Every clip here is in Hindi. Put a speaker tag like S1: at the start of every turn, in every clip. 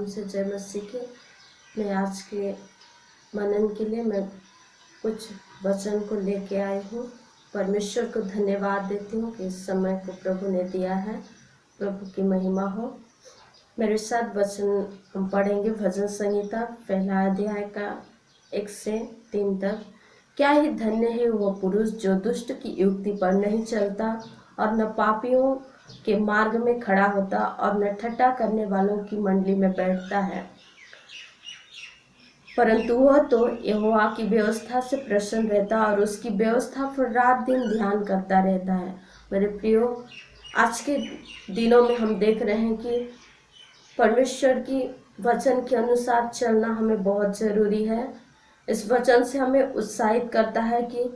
S1: से जय मसीह की। मैं आज के मनन के लिए मैं कुछ वचन को लेके आई हूँ। परमेश्वर को धन्यवाद देती हूँ कि इस समय को प्रभु ने दिया है। प्रभु की महिमा हो। मेरे साथ वचन हम पढ़ेंगे भजन संहिता पहला अध्याय का 1 से 3 तक। क्या ही धन्य है वह पुरुष जो दुष्ट की युक्ति पर नहीं चलता और न पापियों के मार्ग में खड़ा होता और न ठट्ठा करने वालों की मंडली में बैठता है, परंतु वह तो यहोवा की व्यवस्था से प्रसन्न रहता और उसकी व्यवस्था पर रात दिन ध्यान करता रहता है। मेरे प्रियो, आज के दिनों में हम देख रहे हैं कि परमेश्वर की वचन के अनुसार चलना हमें बहुत ज़रूरी है। इस वचन से हमें उत्साहित करता है कि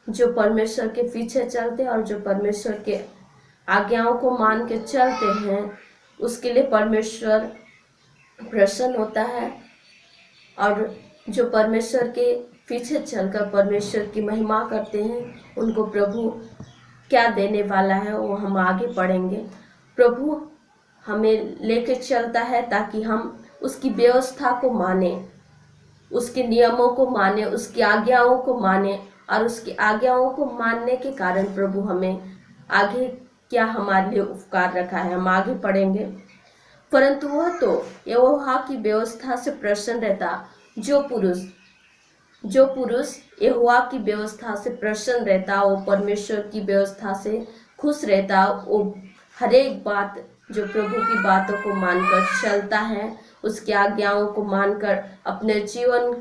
S1: जो परमेश्वर के पीछे चलते हैं और जो परमेश्वर के आज्ञाओं को मान के चलते हैं, उसके लिए परमेश्वर प्रसन्न होता है। और जो परमेश्वर के पीछे चलकर परमेश्वर की महिमा करते हैं, उनको प्रभु क्या देने वाला है वो हम आगे पढ़ेंगे। प्रभु हमें लेके चलता है ताकि हम उसकी व्यवस्था को माने, उसके नियमों को माने, उसकी आज्ञाओं को माने। और उसकी आज्ञाओं को मानने के कारण प्रभु हमें आगे क्या हमारे लिए उपकार रखा है हम आगे पढ़ेंगे। परंतु वह तो यहोवा की व्यवस्था से प्रसन्न रहता। जो पुरुष यहोवा की व्यवस्था से प्रसन्न रहता, वो परमेश्वर की व्यवस्था से खुश रहता, वो हर एक बात जो प्रभु की बातों को मानकर चलता है, उसकी आज्ञाओं को मानकर अपने जीवन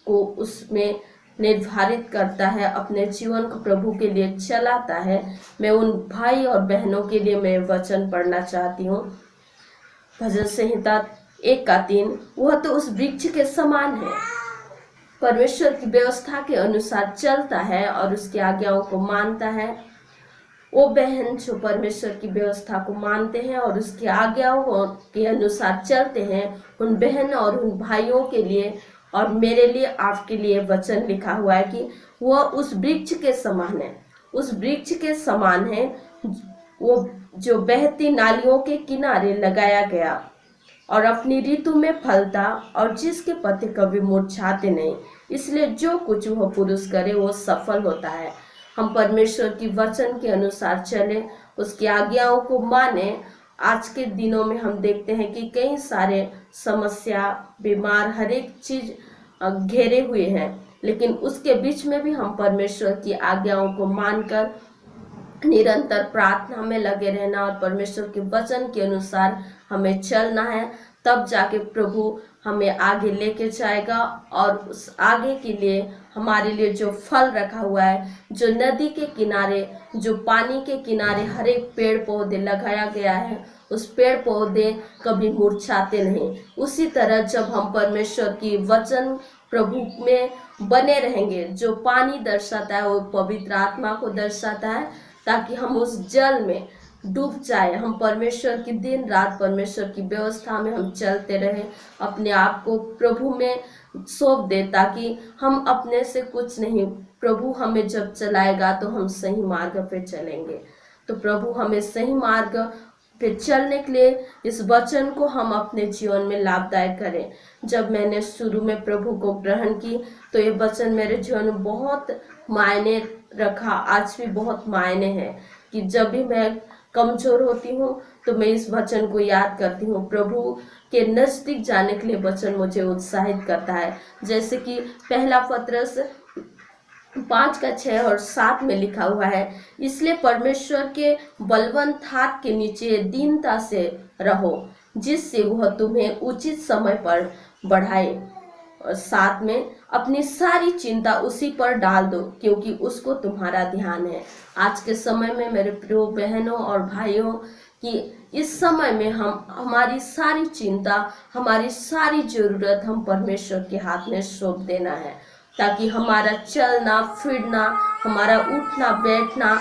S1: को उसमें निर्धारित करता है, अपने जीवन को प्रभु के लिए चलाता है। मैं उन भाई और बहनों के लिए मैं वचन पढ़ना चाहती हूँ। भजन संहिता 1:3। वह तो उस वृक्ष के समान है, परमेश्वर की व्यवस्था के अनुसार चलता है और उसकी आज्ञाओं को मानता है। वो बहन जो परमेश्वर की व्यवस्था को मानते हैं और उसकी आज्ञाओं के अनुसार चलते हैं, उन बहन और उन भाइयों के लिए और मेरे लिए, आपके लिए वचन लिखा हुआ है कि वह उस वृक्ष के समान है। उस वृक्ष के समान है वो जो बहती नालियों के किनारे लगाया गया और अपनी ऋतु में फलता और जिसके पत्ते कभी मुरझाते नहीं। इसलिए जो कुछ वह पुरुष करे वो सफल होता है। हम परमेश्वर की वचन के अनुसार चले, उसकी आज्ञाओं को माने। आज के दिनों में हम देखते हैं कि कई सारे समस्या, बीमार, हर एक चीज घेरे हुए हैं, लेकिन उसके बीच में भी हम परमेश्वर की आज्ञाओं को मानकर निरंतर प्रार्थना में लगे रहना और परमेश्वर के वचन के अनुसार हमें चलना है। तब जाके प्रभु हमें आगे लेके जाएगा और उस आगे के लिए हमारे लिए जो फल रखा हुआ है, जो नदी के किनारे, जो पानी के किनारे हर एक पेड़ पौधे लगाया गया है, उस पेड़ पौधे कभी मुरझाते नहीं। उसी तरह जब हम परमेश्वर की वचन प्रभु में बने रहेंगे, जो पानी दर्शाता है वो पवित्र आत्मा को दर्शाता है, ताकि हम उस जल में डूब जाए। हम परमेश्वर की दिन रात परमेश्वर की व्यवस्था में हम चलते रहें, अपने आप को प्रभु में सौंप दे, ताकि हम अपने से कुछ नहीं, प्रभु हमें जब चलाएगा तो हम सही मार्ग पे चलेंगे। तो प्रभु हमें सही मार्ग पे चलने के लिए इस वचन को हम अपने जीवन में लाभदायक करें। जब मैंने शुरू में प्रभु को ग्रहण की तो ये वचन मेरे जीवन में बहुत मायने रखा, आज भी बहुत मायने हैं कि जब भी मैं कमजोर होती हूँ तो मैं इस वचन को याद करती हूँ। प्रभु के नजदीक जाने के लिए वचन मुझे उत्साहित करता है। जैसे कि पहला पत्रस 5:6 और 7 में लिखा हुआ है, इसलिए परमेश्वर के बलवंत हाथ के नीचे दीनता से रहो, जिससे वह तुम्हें उचित समय पर बढ़ाए। और 7 में अपनी सारी चिंता उसी पर डाल दो, क्योंकि उसको तुम्हारा ध्यान है। आज के समय में मेरे प्रिय बहनों और भाइयों कि इस समय में हमारी सारी चिंता, हमारी सारी जरूरत हम परमेश्वर के हाथ में सौंप देना है, ताकि हमारा चलना फिरना, हमारा उठना बैठना,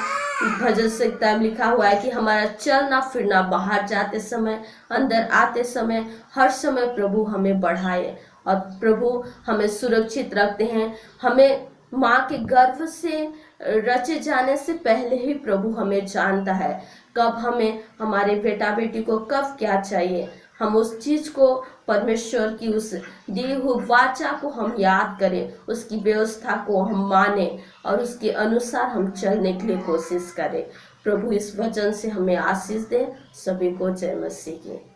S1: भजन संहिता में लिखा हुआ है कि हमारा चलना फिरना, बाहर जाते समय, अंदर आते समय, हर समय प्रभु हमें बढ़ाए और प्रभु हमें सुरक्षित रखते हैं। हमें माँ के गर्भ से रचे जाने से पहले ही प्रभु हमें जानता है, कब हमें, हमारे बेटा बेटी को कब क्या चाहिए। हम उस चीज को, परमेश्वर की उस दी हुई वाचा को हम याद करें, उसकी व्यवस्था को हम माने और उसके अनुसार हम चलने के लिए कोशिश करें। प्रभु इस वचन से हमें आशीष दे। सभी को जय मसीह की।